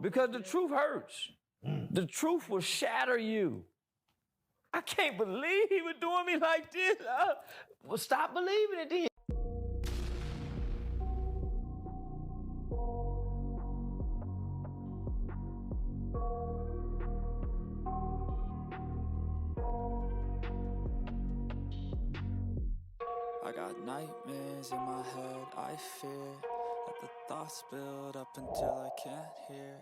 Because the truth hurts. The truth will shatter you. I can't believe he was doing me like this. Well, stop believing it then. I got nightmares in my head, I fear that the thoughts build up until I can't hear,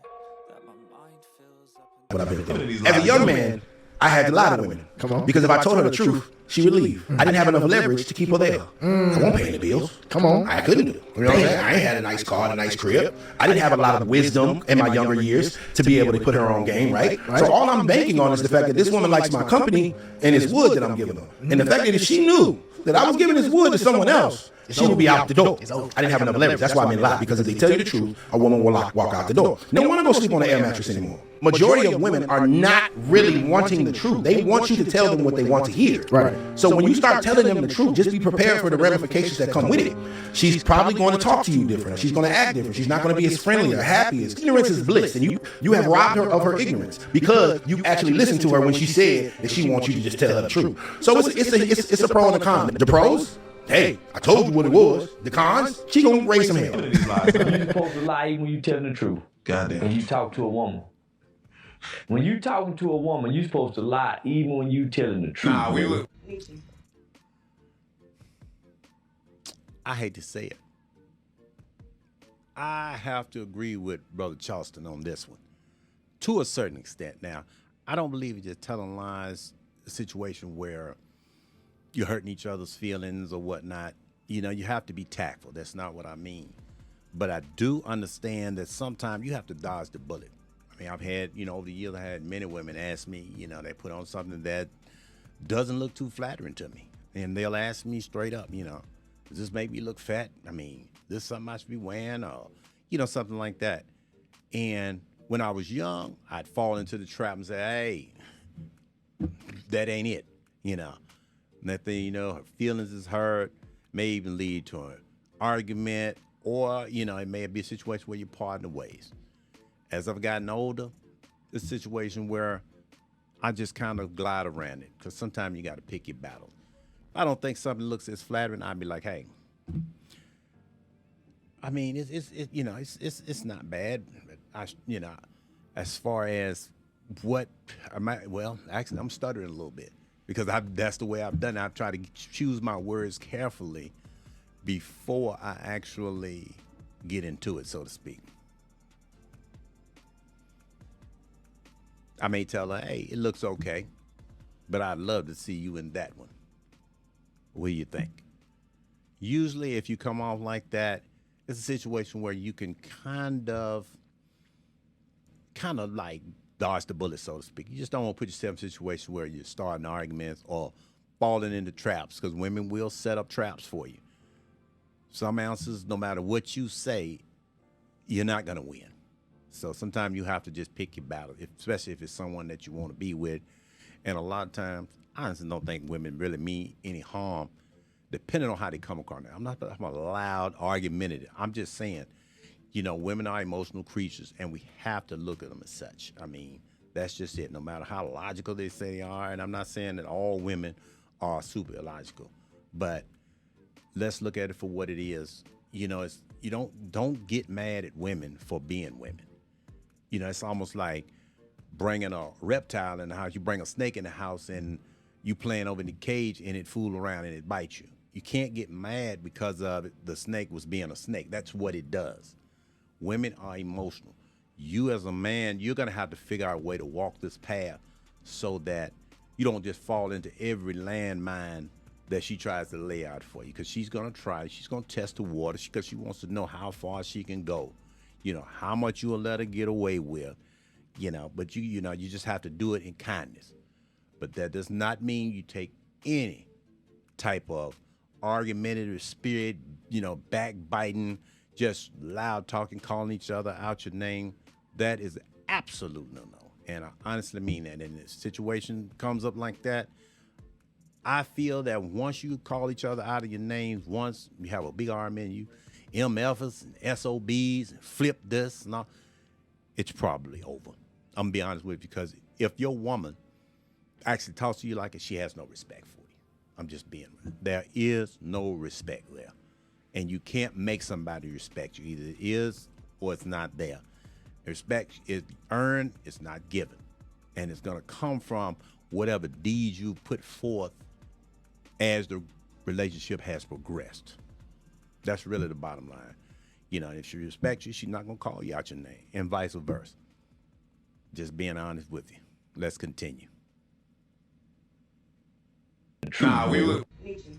that my mind fills up What I've been through. As a young man, I had to lie to women. Come on. Because if I told her the truth, she would leave. I didn't have enough leverage to keep her there. I won't pay any bills. Come on. I couldn't do it. You know what I'm saying? I ain't had a nice car and a nice crib. I didn't have a lot of wisdom in my younger years to be able to put her on game, right? So all I'm banking on is the fact that this woman likes my company and it's wood that I'm giving her. And the fact that if she knew that I was giving this wood to someone else, she would be out the door. I didn't have enough leverage. That's why I'm in lie, because if they tell you the truth, a woman will walk out the door. They don't want to go sleep on an air mattress anymore. Majority of women are not really wanting the truth. They want you to tell them what they want to hear. Right. So when you start telling them the truth, just be prepared for the ramifications that come with it. She's probably going to talk to you different. She's going to act different. She's not going to be as friendly or happy. Ignorance is bliss, and you have robbed her of her ignorance because you actually listened to her when she said that she wants you to just tell her the truth. So it's a pro and a con. The pros. Hey, I told you what it was. The cons, she gonna raise some hell. You're supposed to lie even when you telling the truth. Goddamn. When you talk to a woman. When you talking to a woman, you supposed to lie even when you telling the truth. Nah, we would. I hate to say it. I have to agree with Brother Charleston on this one, to a certain extent. Now, I don't believe in just telling lies, a situation where you're hurting each other's feelings or whatnot. You know, you have to be tactful. That's not what I mean. But I do understand that sometimes you have to dodge the bullet. I mean, I've had, over the years, I had many women ask me, they put on something that doesn't look too flattering to me. And they'll ask me straight up, does this make me look fat? I mean, this something I should be wearing, or, something like that. And when I was young, I'd fall into the trap and say, hey, that ain't it, That thing, her feelings is hurt, may even lead to an argument, or, it may be a situation where you're parting the ways. As I've gotten older, it's a situation where I just kind of glide around it, because sometimes you got to pick your battle. If I don't think something looks as flattering, I'd be like, hey, I mean, it's not bad. But as far as what actually, I'm stuttering a little bit. Because that's the way I've done it. I've tried to choose my words carefully before I actually get into it, so to speak. I may tell her, hey, it looks okay, but I'd love to see you in that one. What do you think? Usually, if you come off like that, it's a situation where you can kind of like dodge the bullet, so to speak. You just don't want to put yourself in a situation where you're starting arguments or falling into traps, because women will set up traps for you. Some answers, no matter what you say, you're not going to win. So sometimes you have to just pick your battle, especially if it's someone that you want to be with. And a lot of times, I honestly don't think women really mean any harm, depending on how they come across. I'm not loud, argumentative. I'm just saying, women are emotional creatures, and we have to look at them as such. I mean, that's just it, no matter how logical they say they are. And I'm not saying that all women are super illogical, but let's look at it for what it is. It's, you don't get mad at women for being women. It's almost like bringing a reptile in the house. You bring a snake in the house and you playing over in the cage and it fool around and it bites you. You can't get mad because of the snake was being a snake. That's what it does. Women are emotional. You as a man, you're going to have to figure out a way to walk this path so that you don't just fall into every landmine that she tries to lay out for you, because she's going to try. She's going to test the water because she wants to know how far she can go, how much you will let her get away with, but you just have to do it in kindness. But that does not mean you take any type of argumentative spirit, backbiting, just loud talking, calling each other out your name. That is absolute no-no. And I honestly mean that. And if a situation comes up like that, I feel that once you call each other out of your names, once you have a big argument, you MFs and SOBs and flip this and all, it's probably over. I'm gonna be honest with you, because if your woman actually talks to you like it, she has no respect for you. I'm just being real. There is no respect there. And you can't make somebody respect you. Either it is or it's not there. Respect is earned, it's not given. And it's gonna come from whatever deeds you put forth as the relationship has progressed. That's really the bottom line. You know, if she respects you, she's not gonna call you out your name, and vice versa. Just being honest with you. Let's continue. Nah, we would. Nietzsche.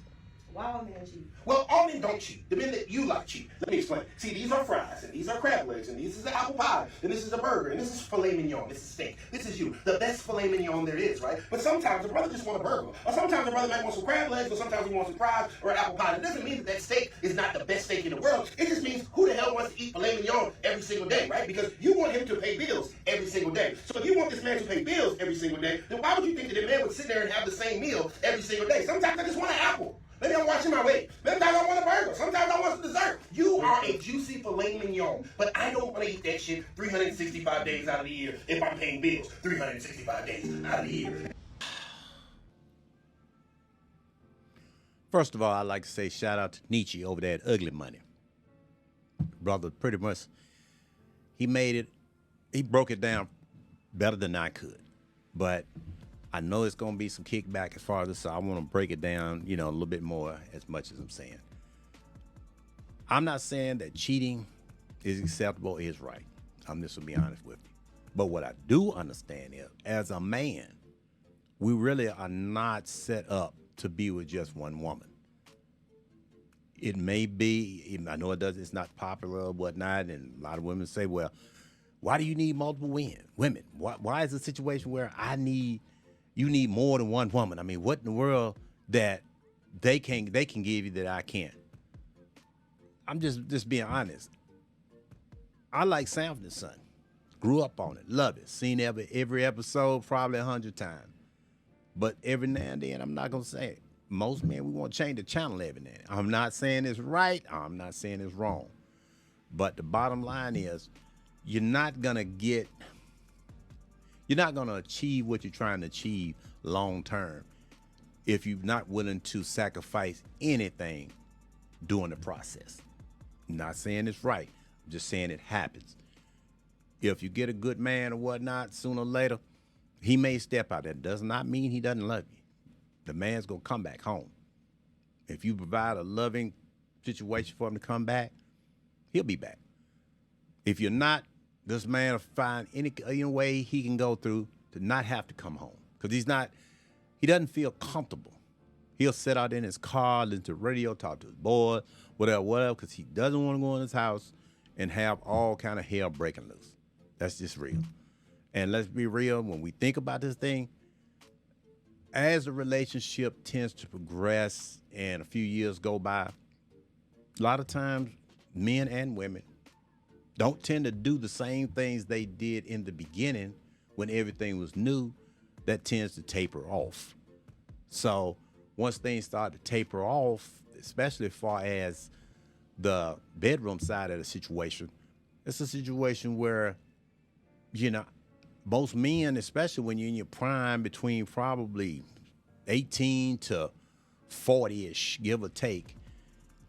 Why all men cheat? Well, all men don't cheat. The men that you like cheat. Let me explain. See, these are fries, and these are crab legs, and this is an apple pie, and this is a burger, and this is filet mignon, this is steak. This is you, the best filet mignon there is, right? But sometimes a brother just wants a burger, or sometimes a brother might want some crab legs, or sometimes he wants some fries or an apple pie. It doesn't mean that that steak is not the best steak in the world. It just means who the hell wants to eat filet mignon every single day, right? Because you want him to pay bills every single day. So if you want this man to pay bills every single day, then why would you think that a man would sit there and have the same meal every single day? Sometimes I just want an apple. Maybe I'm watching my weight. Sometimes I want a burger. Sometimes I want some dessert. You are a juicy filet mignon, but I don't want to eat that shit 365 days out of the year if I'm paying bills 365 days out of the year. First of all, I'd like to say shout out to Nietzsche over there at Ugly Money. Brother, pretty much, he broke it down better than I could. But I know it's going to be some kickback as far as this, so I want to break it down, a little bit more as much as I'm saying. I'm not saying that cheating is acceptable, is right. I'm just going to be honest with you. But what I do understand is, as a man, we really are not set up to be with just one woman. It may be, I know it's not popular or whatnot, and a lot of women say, well, why do you need multiple women? Why is the situation where you need more than one woman? I mean, what in the world that they can give you that I can't? I'm just being honest. I like Sanford & Son. Grew up on it, love it, seen every episode probably 100 times. But every now and then, I'm not gonna say it. Most men, we want to change the channel every now and then. I'm not saying it's right, I'm not saying it's wrong. But the bottom line is, you're not gonna achieve what you're trying to achieve long term if you're not willing to sacrifice anything during the process. I'm not saying it's right, I'm just saying it happens. If you get a good man or whatnot, sooner or later, he may step out. That does not mean he doesn't love you. The man's gonna come back home. If you provide a loving situation for him to come back, he'll be back. If you're not, this man will find any way he can go through to not have to come home. Because he doesn't feel comfortable. He'll sit out in his car, listen to radio, talk to his boy, whatever, because he doesn't want to go in his house and have all kind of hell breaking loose. That's just real. And let's be real, when we think about this thing, as the relationship tends to progress and a few years go by, a lot of times men and women don't tend to do the same things they did in the beginning when everything was new. That tends to taper off. So once things start to taper off, especially as far as the bedroom side of the situation, it's a situation where, most men, especially when you're in your prime between probably 18 to 40-ish, give or take,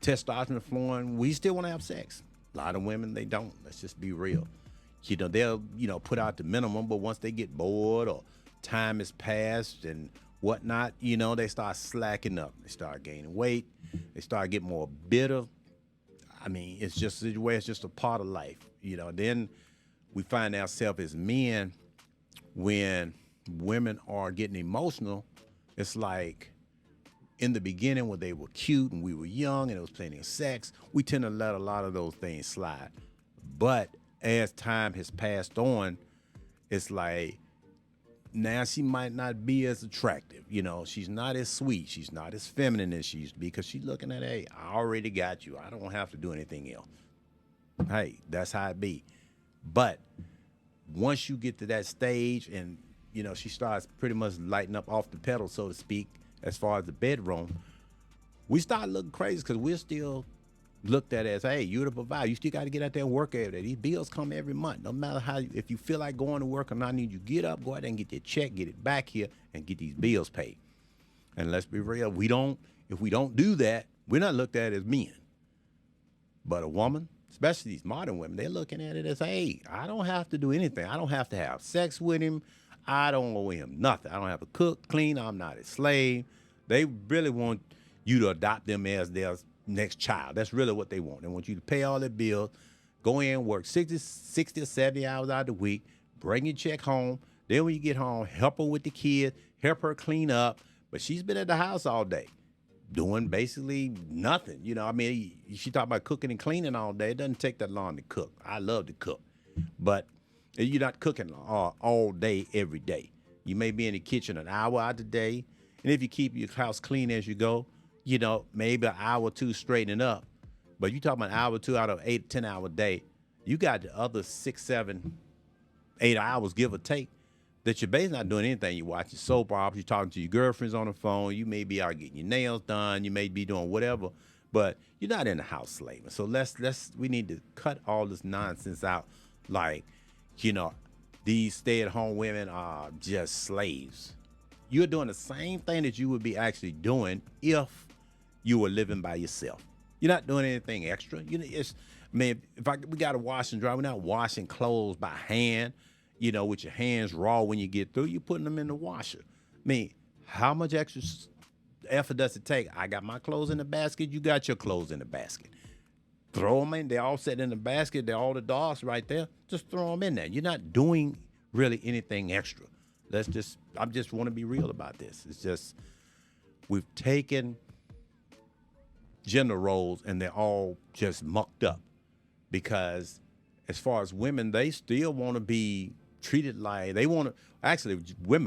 testosterone flowing, we still want to have sex. A lot of women, they don't. Let's just be real. They'll, put out the minimum, but once they get bored or time has passed and whatnot, they start slacking up. They start gaining weight. They start getting more bitter. I mean, it's just a way, it's just a part of life. Then we find ourselves as men, when women are getting emotional, it's like in the beginning when they were cute and we were young and it was plenty of sex, we tend to let a lot of those things slide. But as time has passed on, it's like now she might not be as attractive. She's not as sweet. She's not as feminine as she used to be, because she's looking at, hey, I already got you. I don't have to do anything else. Hey, that's how it be. But once you get to that stage and, she starts pretty much lighting up off the pedal, so to speak, as far as the bedroom, we start looking crazy because we're still looked at as, hey, you're the provider. You still got to get out there and work every day. These bills come every month. No matter how, if you feel like going to work or not, I need you get up, go out there and get your check, get it back here, and get these bills paid. And let's be real, if we don't do that, we're not looked at as men. But a woman, especially these modern women, they're looking at it as, hey, I don't have to do anything. I don't have to have sex with him. I don't owe him nothing. I don't have to cook, clean. I'm not a slave. They really want you to adopt them as their next child. That's really what they want. They want you to pay all their bills, go in and work 60 or 70 hours out of the week, bring your check home. Then when you get home, help her with the kids, help her clean up. But she's been at the house all day doing basically nothing. You know, I mean, she talk about cooking and cleaning all day. It doesn't take that long to cook. I love to cook. But you're not cooking all day, every day. You may be in the kitchen an hour out the day. And if you keep your house clean as you go, you know, maybe an hour or two straightening up. But you talking about an hour or two out of 8, 10 hour day, you got the other 6, 7, 8 hours, give or take, that you're basically not doing anything. You're watching soap operas, you're talking to your girlfriends on the phone, you may be out getting your nails done, you may be doing whatever, but you're not in the house slaving. So we need to cut all this nonsense out. Like, you know, these stay-at-home women are just slaves. You're doing the same thing that you would be actually doing if you were living by yourself. You're not doing anything extra. You know, we got to wash and dry. We're not washing clothes by hand, you know, with your hands raw when you get through. You're putting them in the washer. I mean, how much extra effort does it take? I got my clothes in the basket. You got your clothes in the basket. Throw them in. They're all set in the basket. They're all the dogs right there. Just throw them in there. You're not doing really anything extra. I just want to be real about this. It's just, we've taken gender roles and they're all just mucked up, because as far as women, they still want to be treated like, women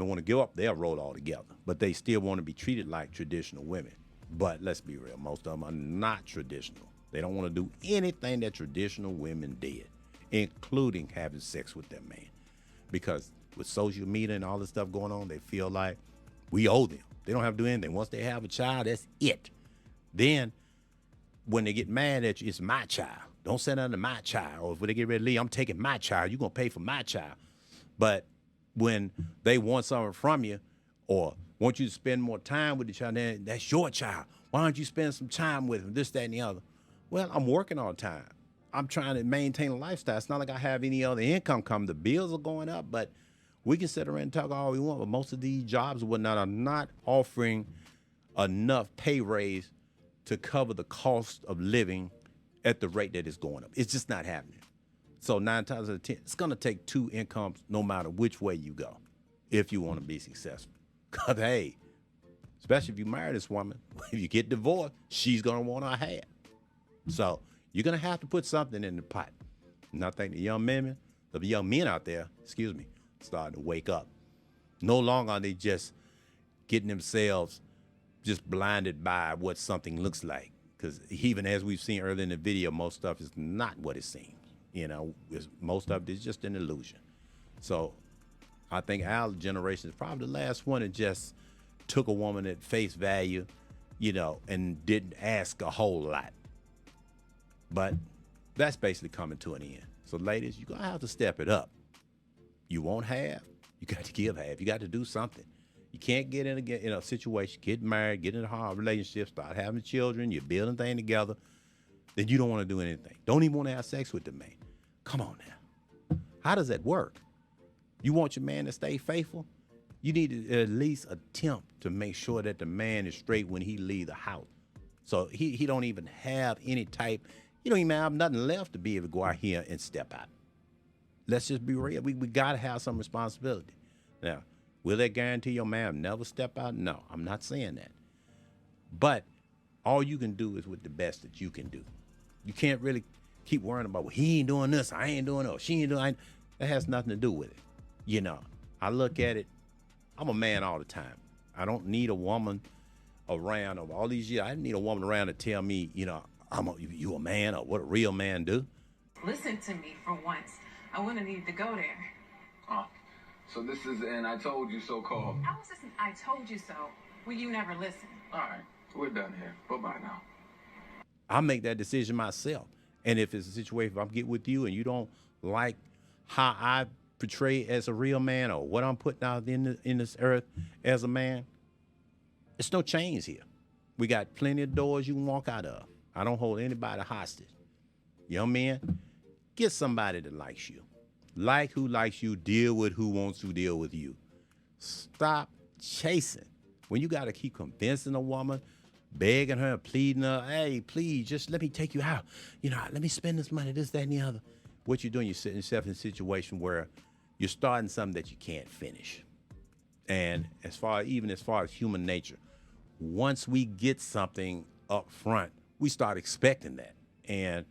want to give up their role altogether, but they still want to be treated like traditional women. But let's be real, most of them are not traditional. They don't want to do anything that traditional women did, including having sex with their man. Because with social media and all this stuff going on, they feel like we owe them. They don't have to do anything. Once they have a child, that's it. Then when they get mad at you, it's my child. Don't send under my child. Or if they get ready to leave, I'm taking my child. You're going to pay for my child. But when they want something from you or want you to spend more time with the child, then that's your child. Why don't you spend some time with him, this, that, and the other? Well, I'm working all the time. I'm trying to maintain a lifestyle. It's not like I have any other income coming. The bills are going up, but we can sit around and talk all we want, but most of these jobs and whatnot are not offering enough pay raise to cover the cost of living at the rate that it's going up. It's just not happening. So 9 times out of 10, it's going to take 2 incomes no matter which way you go if you want to be successful. Because, hey, especially if you marry this woman, if you get divorced, she's going to want her half. So you're going to have to put something in the pot. And I think the young men out there, starting to wake up. No longer are they just getting themselves just blinded by what something looks like. Because even as we've seen earlier in the video, most stuff is not what it seems. You know, most of it is just an illusion. So I think our generation is probably the last one that just took a woman at face value, you know, and didn't ask a whole lot. But that's basically coming to an end. So ladies, you're going to have to step it up. You won't have, you got to give half. You got to do something. You can't get in a situation, get married, get in a hard relationship, start having children, you're building things together, then you don't want to do anything. Don't even want to have sex with the man. Come on now. How does that work? You want your man to stay faithful? You need to at least attempt to make sure that the man is straight when he leaves the house. So he don't even have any type, you don't even have nothing left to be able to go out here and step out. Let's just be real. We got to have some responsibility. Now, will that guarantee your man never step out? No, I'm not saying that. But all you can do is with the best that you can do. You can't really keep worrying about, well, he ain't doing this, I ain't doing that, she ain't doing that. Has nothing to do with it. You know, I look at it, I'm a man all the time. I don't need a woman around over all these years. I didn't need a woman around to tell me, you know, you a man or what a real man do. Listen to me for once. I wouldn't need to go there. Oh, so this is an I told you so call. I was just an I told you so. Well, you never listen. All right, we're done here. Bye-bye now. I'll make that decision myself. And if it's a situation, if I'm get with you and you don't like how I portray as a real man or what I'm putting out in this earth as a man, it's no chains here. We got plenty of doors you can walk out of. I don't hold anybody hostage. Young man, get somebody that likes you. Like who likes you, deal with who wants to deal with you. Stop chasing. When you got to keep convincing a woman, begging her, pleading her, hey, please, just let me take you out. You know, let me spend this money, this, that, and the other. What you're doing, you're setting yourself in a situation where you're starting something that you can't finish. And as far as human nature, once we get something up front, we start expecting that. And,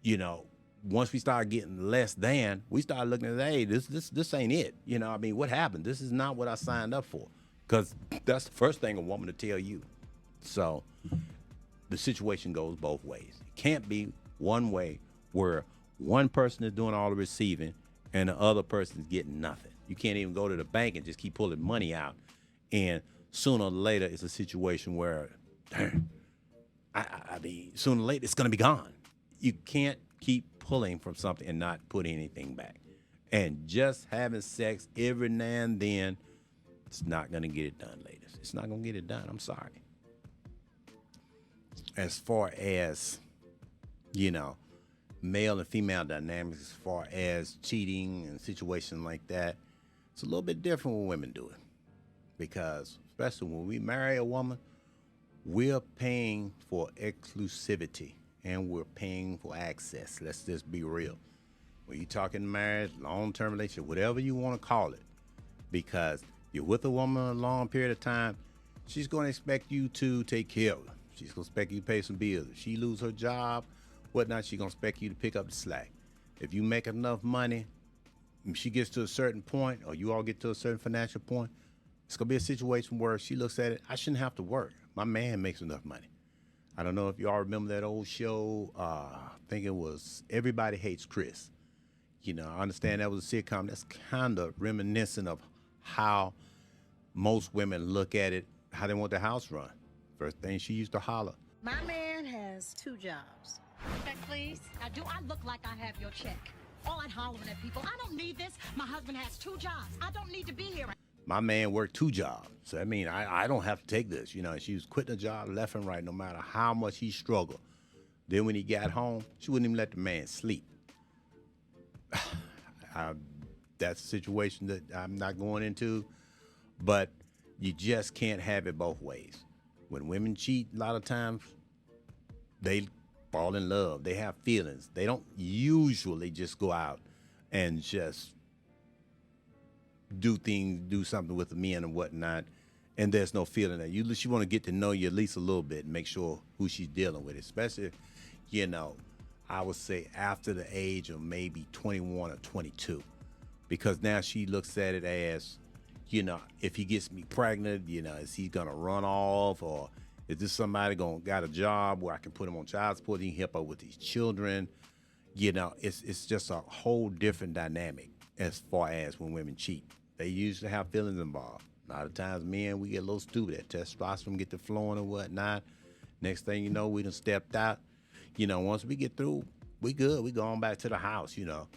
you know, once we start getting less than, we start looking at, hey, this ain't it. You know, I mean, what happened? This is not what I signed up for. Because that's the first thing a woman to tell you. So the situation goes both ways. It can't be one way where one person is doing all the receiving and the other person is getting nothing. You can't even go to the bank and just keep pulling money out. And sooner or later, it's a situation where, I mean, sooner or later, it's going to be gone. You can't keep pulling from something and not putting anything back. And just having sex every now and then, it's not going to get it done, ladies. It's not going to get it done. I'm sorry. As far as, you know, male and female dynamics, as far as cheating and situations like that, it's a little bit different when women do it. Because especially when we marry a woman, we're paying for exclusivity and we're paying for access. Let's just be real. When you're talking marriage, long-term relationship, whatever you want to call it, because you're with a woman a long period of time, she's going to expect you to take care of her. She's going to expect you to pay some bills. If she lose her job, whatnot, she's going to expect you to pick up the slack. If you make enough money, if she gets to a certain point or you all get to a certain financial point, it's going to be a situation where she looks at it, I shouldn't have to work. My man makes enough money. I don't know if you all remember that old show. I think it was Everybody Hates Chris. You know, I understand that was a sitcom. That's kind of reminiscent of how most women look at it, how they want their house run. First thing she used to holler. My man has 2 jobs. Check, please. Now, do I look like I have your check? All that hollering at people. I don't need this. My husband has 2 jobs. I don't need to be here. My man worked 2 jobs. So, I mean, I don't have to take this. You know, she was quitting a job left and right no matter how much he struggled. Then when he got home, she wouldn't even let the man sleep. That's a situation that I'm not going into, but you just can't have it both ways. When women cheat, a lot of times, they fall in love. They have feelings. They don't usually just go out and just do something with the men and whatnot, and there's no feeling that she want to get to know you at least a little bit and make sure who she's dealing with, especially, you know, I would say after the age of maybe 21 or 22, because now she looks at it as, you know, if he gets me pregnant, you know, is he gonna run off, or is this somebody got a job where I can put him on child support, he can help out with these children? You know, it's just a whole different dynamic as far as when women cheat. They usually have feelings involved. A lot of times men, we get a little stupid. That testosterone get to flowing and whatnot. Next thing you know, we done stepped out. You know, once we get through, we good. We go on back to the house, you know.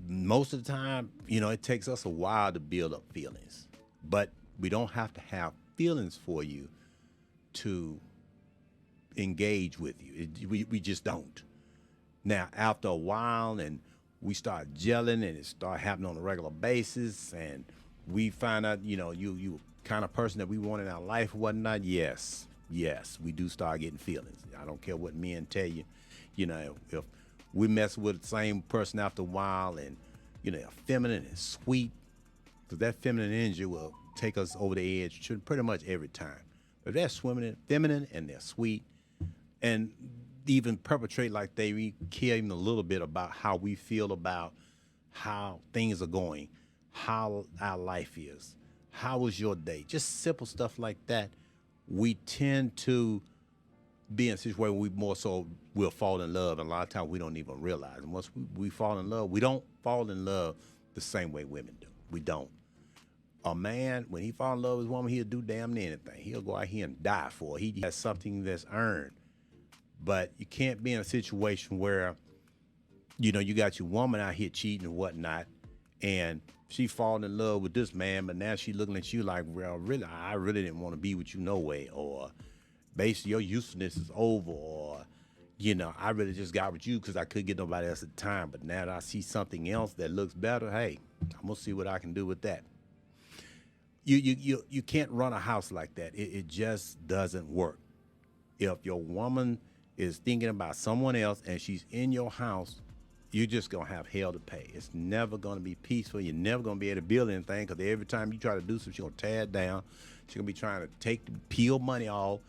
Most of the time, you know, it takes us a while to build up feelings. But we don't have to have feelings for you to engage with you. We just don't. Now, after a while and we start gelling and it start happening on a regular basis and we find out, you know, you kind of person that we want in our life or whatnot, yes, we do start getting feelings. I don't care what men tell you. You know, if we mess with the same person after a while and, you know, feminine and sweet, because that feminine energy will take us over the edge pretty much every time. But if they're feminine and they're sweet and even perpetrate like they care even a little bit about how we feel about how things are going, how our life is, how was your day, just simple stuff like that, we tend to be in a situation where we more so will fall in love, and a lot of times we don't even realize. And once we fall in love, we don't fall in love the same way women do. We don't. A man, when he falls in love with a woman, he'll do damn near anything. He'll go out here and die for her. He has something that's earned. But you can't be in a situation where, you got your woman out here cheating and whatnot, and she falling in love with this man, but now she looking at you like, well, really, I really didn't want to be with you no way, or basically your usefulness is over, or, I really just got with you because I couldn't get nobody else at the time, but now that I see something else that looks better, hey, I'm gonna see what I can do with that. You can't run a house like that. It just doesn't work. If your woman is thinking about someone else and she's in your house, you're just going to have hell to pay. It's never going to be peaceful. You're never going to be able to build anything, because every time you try to do something, she's going to tear it down. She's going to be trying to peel money off,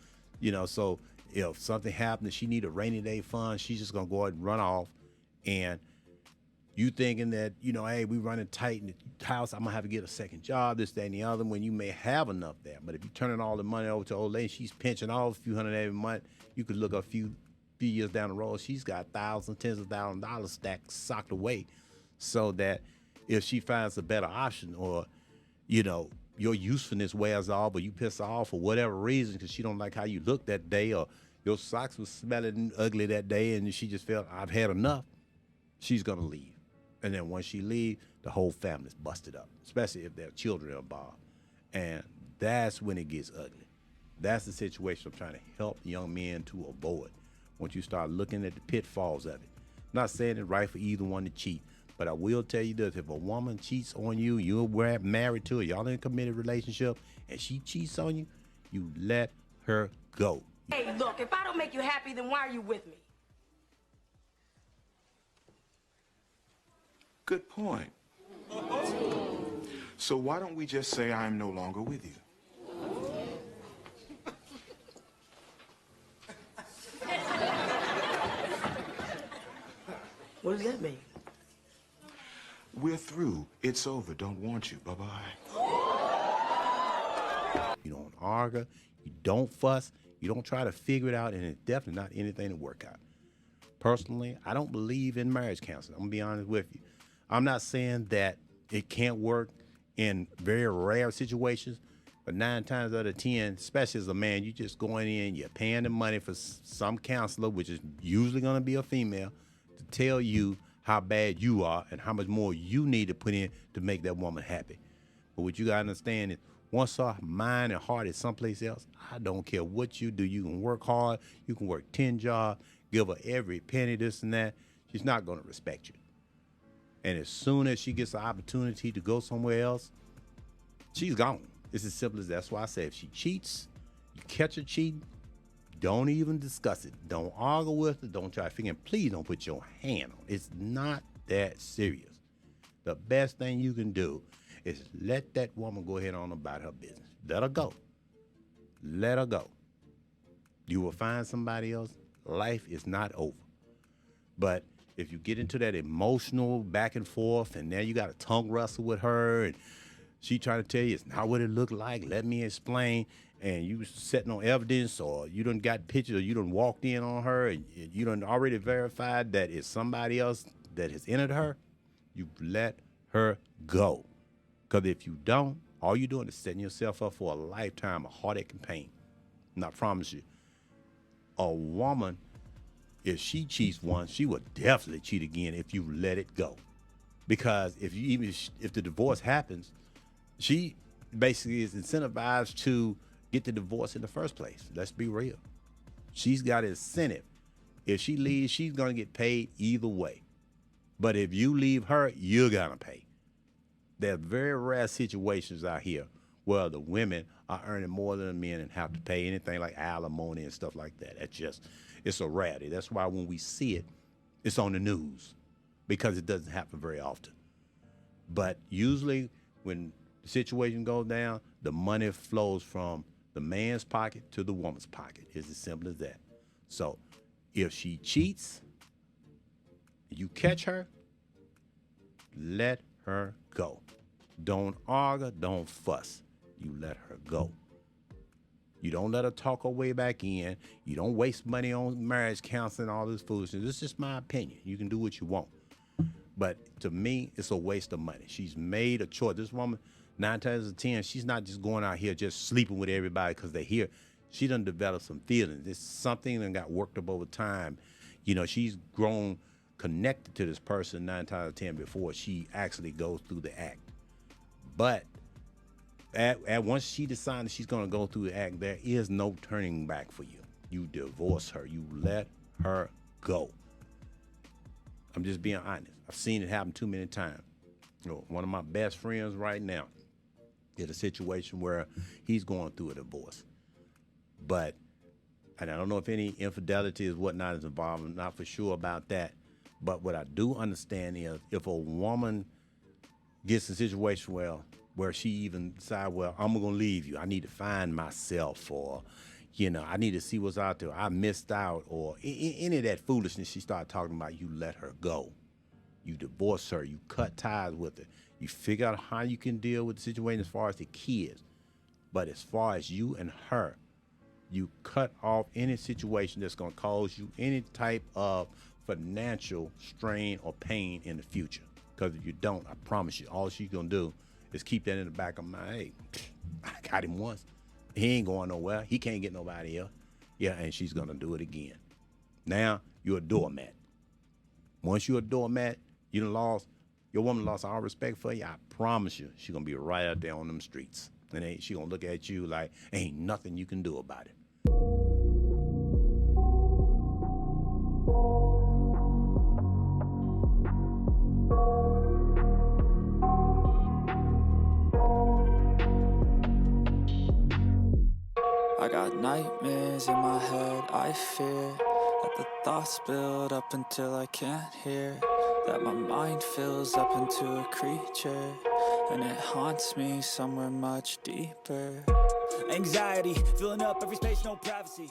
so if something happens, she need a rainy day fund, she's just going to go ahead and run off. And you thinking that, hey, we running tight in the house, I'm going to have to get a second job, this, that, and the other, when you may have enough there. But if you're turning all the money over to old lady, she's pinching off a few hundred every month, you could look a few years down the road, she's got thousands, tens of thousands of dollars stacked, socked away, so that if she finds a better option, or, your usefulness wears off, but you piss her off for whatever reason because she don't like how you look that day, or your socks was smelling ugly that day, and she just felt, I've had enough, she's going to leave. And then once she leaves, the whole family's busted up, especially if there are children involved. And that's when it gets ugly. That's the situation I'm trying to help young men to avoid. Once you start looking at the pitfalls of it. Not saying it's right for either one to cheat, but I will tell you this: if a woman cheats on you, you're married to her, y'all in a committed relationship, and she cheats on you, you let her go. Hey, look, if I don't make you happy, then why are you with me? Good point. So why don't we just say I'm no longer with you? What does that mean? We're through. It's over. Don't want you. Bye-bye. You don't argue. You don't fuss. You don't try to figure it out, and it's definitely not anything to work out. Personally, I don't believe in marriage counseling. I'm going to be honest with you. I'm not saying that it can't work in very rare situations, but 9 times out of 10, especially as a man, you're just going in, you're paying the money for some counselor, which is usually going to be a female, to tell you how bad you are and how much more you need to put in to make that woman happy. But what you got to understand is, once our mind and heart is someplace else, I don't care what you do. You can work hard. You can work 10 jobs, give her every penny, this and that. She's not going to respect you. And as soon as she gets an opportunity to go somewhere else, she's gone. It's as simple as that. That's why I say if she cheats, you catch her cheating, don't even discuss it. Don't argue with her. Don't try to figure it. Please don't put your hand on it. It's not that serious. The best thing you can do is let that woman go ahead on about her business. Let her go. Let her go. You will find somebody else. Life is not over. But if you get into that emotional back and forth, and now you got a tongue wrestle with her, and she trying to tell you it's not what it looked like, let me explain, and you setting on evidence, or you done got pictures, or you done walked in on her, and you done already verified that it's somebody else that has entered her, you let her go. Because if you don't, all you're doing is setting yourself up for a lifetime of heartache and pain. And I promise you, a woman, if she cheats once, she will definitely cheat again if you let it go. Because if the divorce happens, she basically is incentivized to get the divorce in the first place. Let's be real. She's got an incentive. If she leaves, she's going to get paid either way. But if you leave her, you're going to pay. There are very rare situations out here where the women are earning more than the men and have to pay anything like alimony and stuff like that. It's a rarity. That's why when we see it, it's on the news, because it doesn't happen very often. But usually when the situation goes down, the money flows from the man's pocket to the woman's pocket. It's as simple as that. So if she cheats, you catch her, let her go. Don't argue, don't fuss. You let her go. You don't let her talk her way back in. You don't waste money on marriage counseling, all this foolishness. This is just my opinion. You can do what you want. But to me, it's a waste of money. She's made a choice. This woman, 9 times out of 10, she's not just going out here just sleeping with everybody because they're here. She done developed some feelings. It's something that got worked up over time. You know, she's grown connected to this person 9 times out of 10 before she actually goes through the act. But at once she decides she's going to go through the act, there is no turning back for you. You divorce her. You let her go. I'm just being honest. I've seen it happen too many times. You know, one of my best friends right now is a situation where he's going through a divorce. But, and I don't know if any infidelity is whatnot is involved. I'm not for sure about that. But what I do understand is if a woman gets in a situation where she even decides, well, I'm going to leave you. I need to find myself, or, you know, I need to see what's out there. I missed out, or any of that foolishness she started talking about, you let her go. You divorce her. You cut ties with her. You figure out how you can deal with the situation as far as the kids. But as far as you and her, you cut off any situation that's going to cause you any type of financial strain or pain in the future. Because if you don't, I promise you, all she's going to do is keep that in the back of my mind. Hey, I got him once. He ain't going nowhere. He can't get nobody else. Yeah, and she's going to do it again. Now, you're a doormat. Once you're a doormat, your woman lost all respect for you. I promise you, she's going to be right out there on them streets. And she's going to look at you like, ain't nothing you can do about it. I got nightmares in my head, I fear that the thoughts build up until I can't hear, that my mind fills up into a creature, and it haunts me somewhere much deeper. Anxiety, filling up every space, no privacy.